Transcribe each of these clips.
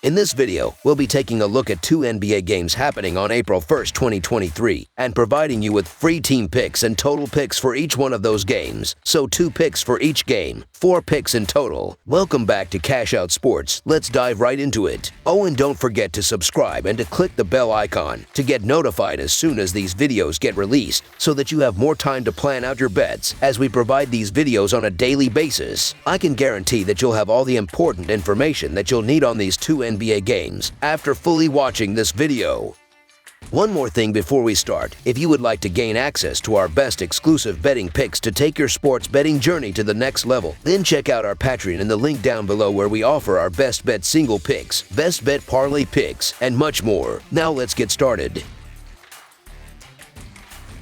In this video, we'll be taking a look at 2 NBA games happening on April 1st, 2023, and providing you with free team picks and total picks for each one of those games. So 2 picks for each game, 4 picks in total. Welcome back to Cash Out Sports. Let's dive right into it. Oh, and don't forget to subscribe and to click the bell icon to get notified as soon as these videos get released, so that you have more time to plan out your bets as we provide these videos on a daily basis. I can guarantee that you'll have all the important information that you'll need on these 2 NBA games after fully watching this video. One more thing before we start. If you would like to gain access to our best exclusive betting picks to take your sports betting journey to the next level, then check out our Patreon in the link down below, where we offer our best bet single picks, best bet parlay picks, and much more. Now let's get started.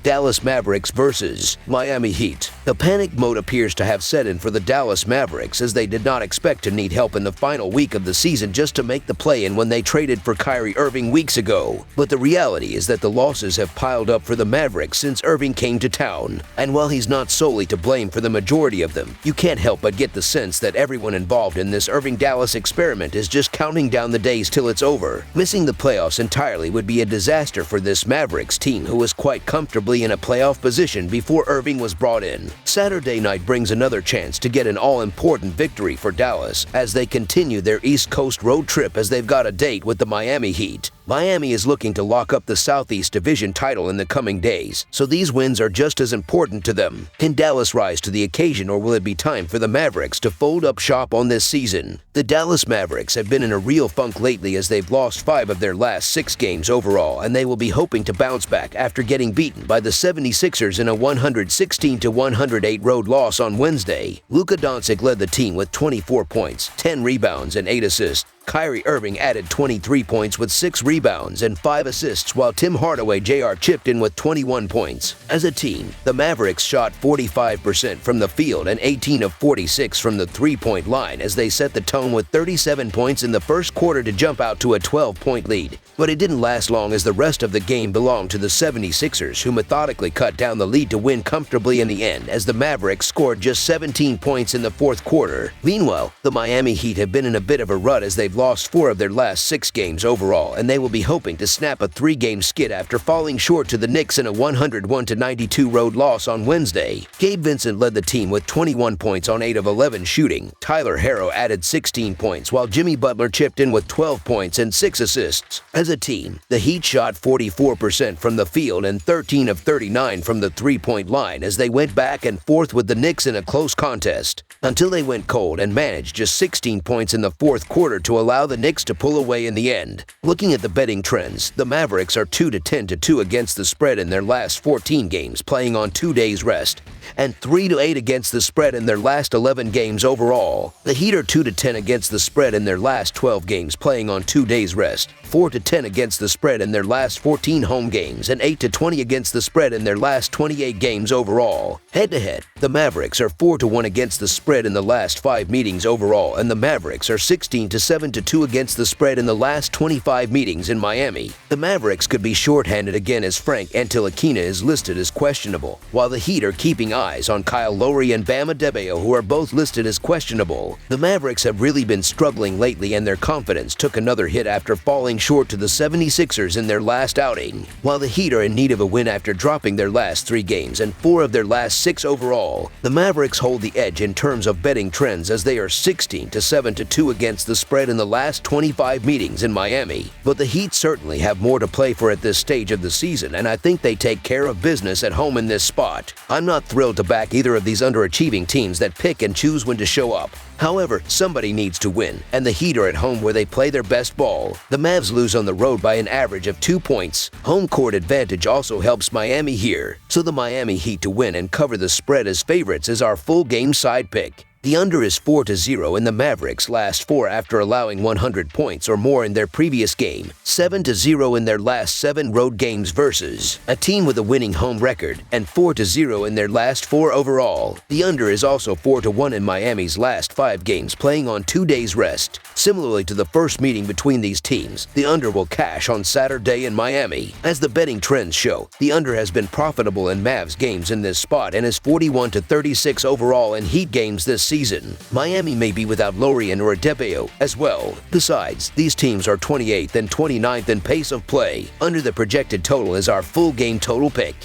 Dallas Mavericks versus Miami Heat. The panic mode appears to have set in for the Dallas Mavericks, as they did not expect to need help in the final week of the season just to make the play-in when they traded for Kyrie Irving weeks ago. But the reality is that the losses have piled up for the Mavericks since Irving came to town. And while he's not solely to blame for the majority of them, you can't help but get the sense that everyone involved in this Irving-Dallas experiment is just counting down the days till it's over. Missing the playoffs entirely would be a disaster for this Mavericks team, who was quite comfortably in a playoff position before Irving was brought in. Saturday night brings another chance to get an all-important victory for Dallas as they continue their East Coast road trip, as they've got a date with the Miami Heat. Miami is looking to lock up the Southeast Division title in the coming days, so these wins are just as important to them. Can Dallas rise to the occasion, or will it be time for the Mavericks to fold up shop on this season? The Dallas Mavericks have been in a real funk lately, as they've lost 5 of their last 6 games overall, and they will be hoping to bounce back after getting beaten by the 76ers in a 116-108 road loss on Wednesday. Luka Doncic led the team with 24 points, 10 rebounds, and 8 assists. Kyrie Irving added 23 points with 6 rebounds and 5 assists, while Tim Hardaway Jr. chipped in with 21 points. As a team, the Mavericks shot 45% from the field and 18 of 46 from the three-point line, as they set the tone with 37 points in the first quarter to jump out to a 12-point lead. But it didn't last long, as the rest of the game belonged to the 76ers, who methodically cut down the lead to win comfortably in the end, as the Mavericks scored just 17 points in the fourth quarter. Meanwhile, the Miami Heat have been in a bit of a rut, as they've lost 4 of their last 6 games overall, and they will be hoping to snap a 3-game skid after falling short to the Knicks in a 101-92 road loss on Wednesday. Gabe Vincent led the team with 21 points on 8 of 11 shooting. Tyler Herro added 16 points, while Jimmy Butler chipped in with 12 points and 6 assists. As a team, the Heat shot 44% from the field and 13 of 39 from the three-point line, as they went back and forth with the Knicks in a close contest, until they went cold and managed just 16 points in the fourth quarter to allow the Knicks to pull away in the end. Looking at the betting trends, the Mavericks are 2-10-2 against the spread in their last 14 games, playing on 2 days rest, and 3-8 against the spread in their last 11 games overall. The Heat are 2-10 against the spread in their last 12 games, playing on 2 days rest, 4-10 against the spread in their last 14 home games, and 8-20 against the spread in their last 28 games overall. Head-to-head, the Mavericks are 4-1 against the spread in the last 5 meetings overall, and the Mavericks are 16-7-2 against the spread in the last 25 meetings in Miami. The Mavericks could be shorthanded again, as Frank Ntilikina is listed as questionable, while the Heat are keeping eyes on Kyle Lowry and Bam Adebayo, who are both listed as questionable. The Mavericks have really been struggling lately, and their confidence took another hit after falling short to the 76ers in their last outing. While the Heat are in need of a win after dropping their last 3 games and 4 of their last 6 overall, the Mavericks hold the edge in terms of betting trends, as they are 16-7-2 against the spread in the last 25 meetings in Miami. But the Heat certainly have more to play for at this stage of the season, and I think they take care of business at home in this spot. I'm not thrilled to back either of these underachieving teams that pick and choose when to show up. However, somebody needs to win, and the Heat are at home where they play their best ball. The Mavs lose on the road by an average of 2 points. Home court advantage also helps Miami here, so the Miami Heat to win and cover the spread as favorites is our full game side pick. The under is 4-0 in the Mavericks' last 4 after allowing 100 points or more in their previous game, 7-0 in their last 7 road games versus a team with a winning home record, and 4-0 in their last 4 overall. The under is also 4-1 in Miami's last 5 games, playing on 2 days rest. Similarly to the first meeting between these teams, the under will cash on Saturday in Miami. As the betting trends show, the under has been profitable in Mavs games in this spot and is 41-36 overall in Heat games this season. Miami may be without Lorian or Adebayo as well. Besides, these teams are 28th and 29th in pace of play. Under the projected total is our full game total pick.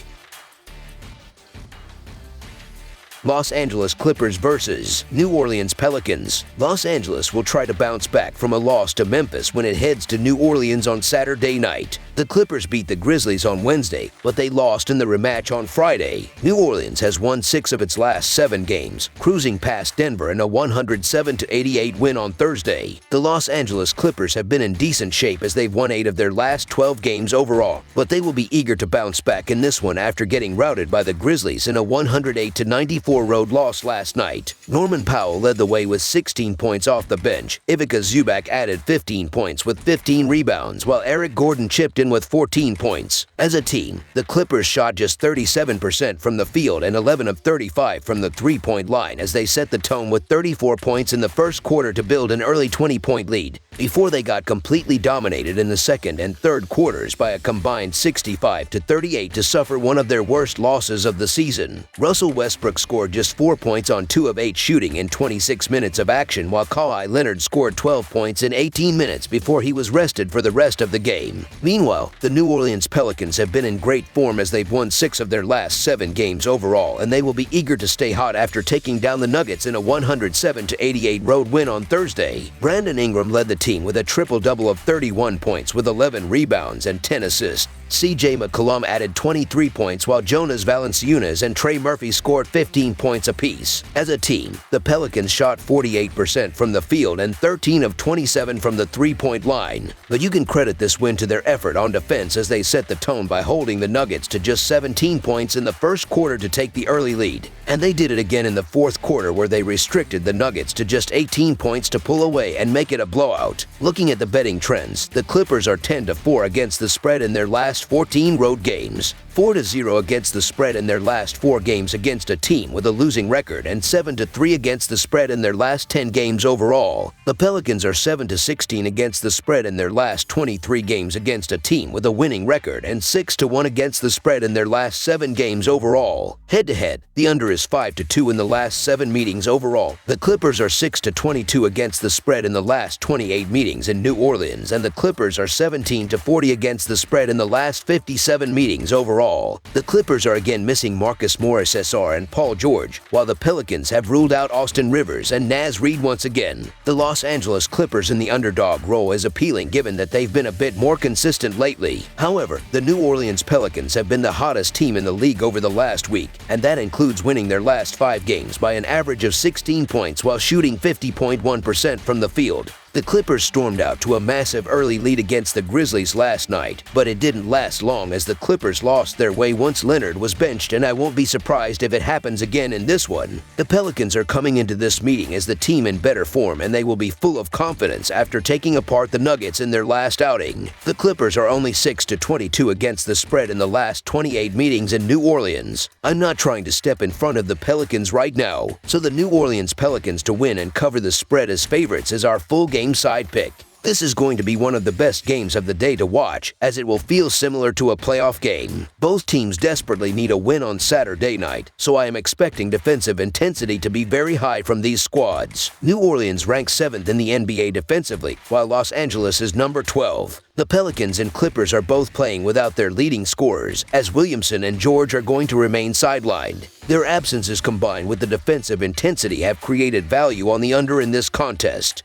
Los Angeles Clippers versus New Orleans Pelicans. Los Angeles will try to bounce back from a loss to Memphis when it heads to New Orleans on Saturday night. The Clippers beat the Grizzlies on Wednesday, but they lost in the rematch on Friday. New Orleans has won 6 of its last 7 games, cruising past Denver in a 107-88 win on Thursday. The Los Angeles Clippers have been in decent shape as they've won 8 of their last 12 games overall, but they will be eager to bounce back in this one after getting routed by the Grizzlies in a 108-94 road loss last night. Norman Powell led the way with 16 points off the bench. Ivica Zubac added 15 points with 15 rebounds, while Eric Gordon chipped in with 14 points. As a team, the Clippers shot just 37% from the field and 11 of 35 from the three-point line as they set the tone with 34 points in the first quarter to build an early 20-point lead, before they got completely dominated in the second and third quarters by a combined 65-38 to suffer one of their worst losses of the season. Russell Westbrook scored just 4 points on 2 of 8 shooting in 26 minutes of action, while Kawhi Leonard scored 12 points in 18 minutes before he was rested for the rest of the game. Meanwhile, the New Orleans Pelicans have been in great form as they've won 6 of their last 7 games overall, and they will be eager to stay hot after taking down the Nuggets in a 107-88 road win on Thursday. Brandon Ingram led the team with a triple-double of 31 points with 11 rebounds and 10 assists. C.J. McCollum added 23 points, while Jonas Valanciunas and Trey Murphy scored 15 points apiece. As a team, the Pelicans shot 48% from the field and 13 of 27 from the three-point line. But you can credit this win to their effort on defense as they set the tone by holding the Nuggets to just 17 points in the first quarter to take the early lead. And they did it again in the fourth quarter, where they restricted the Nuggets to just 18 points to pull away and make it a blowout. Looking at the betting trends, the Clippers are 10-4 against the spread in their last 14 road games, 4-0 against the spread in their last 4 games against a team with a losing record, and 7-3 against the spread in their last 10 games overall. The Pelicans are 7-16 against the spread in their last 23 games against a team with a winning record, and 6-1 against the spread in their last 7 games overall. Head-to-head, the under is 5-2 in the last 7 meetings overall. The Clippers are 6-22 against the spread in the last 28 meetings in New Orleans, and the Clippers are 17-40 against the spread in the last 57 meetings overall. The Clippers are again missing Marcus Morris SR and Paul George, while the Pelicans have ruled out Austin Rivers and Naz Reid once again. The Los Angeles Clippers in the underdog role is appealing given that they've been a bit more consistent lately. However, the New Orleans Pelicans have been the hottest team in the league over the last week, and that includes winning their last 5 games by an average of 16 points while shooting 50.1% from the field. The Clippers stormed out to a massive early lead against the Grizzlies last night, but it didn't last long as the Clippers lost their way once Leonard was benched, and I won't be surprised if it happens again in this one. The Pelicans are coming into this meeting as the team in better form, and they will be full of confidence after taking apart the Nuggets in their last outing. The Clippers are only 6-22 against the spread in the last 28 meetings in New Orleans. I'm not trying to step in front of the Pelicans right now, so the New Orleans Pelicans to win and cover the spread as favorites is our full game side pick. This is going to be one of the best games of the day to watch, as it will feel similar to a playoff game. Both teams desperately need a win on Saturday night, so I am expecting defensive intensity to be very high from these squads. New Orleans ranks 7th in the NBA defensively, while Los Angeles is number 12. The Pelicans and Clippers are both playing without their leading scorers, as Williamson and George are going to remain sidelined. Their absences combined with the defensive intensity have created value on the under in this contest.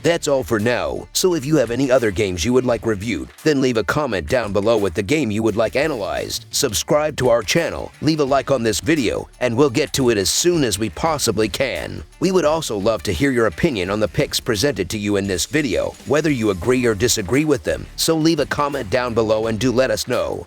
That's all for now, so if you have any other games you would like reviewed, then leave a comment down below with the game you would like analyzed. Subscribe to our channel, leave a like on this video, and we'll get to it as soon as we possibly can. We would also love to hear your opinion on the picks presented to you in this video, whether you agree or disagree with them, so leave a comment down below and do let us know.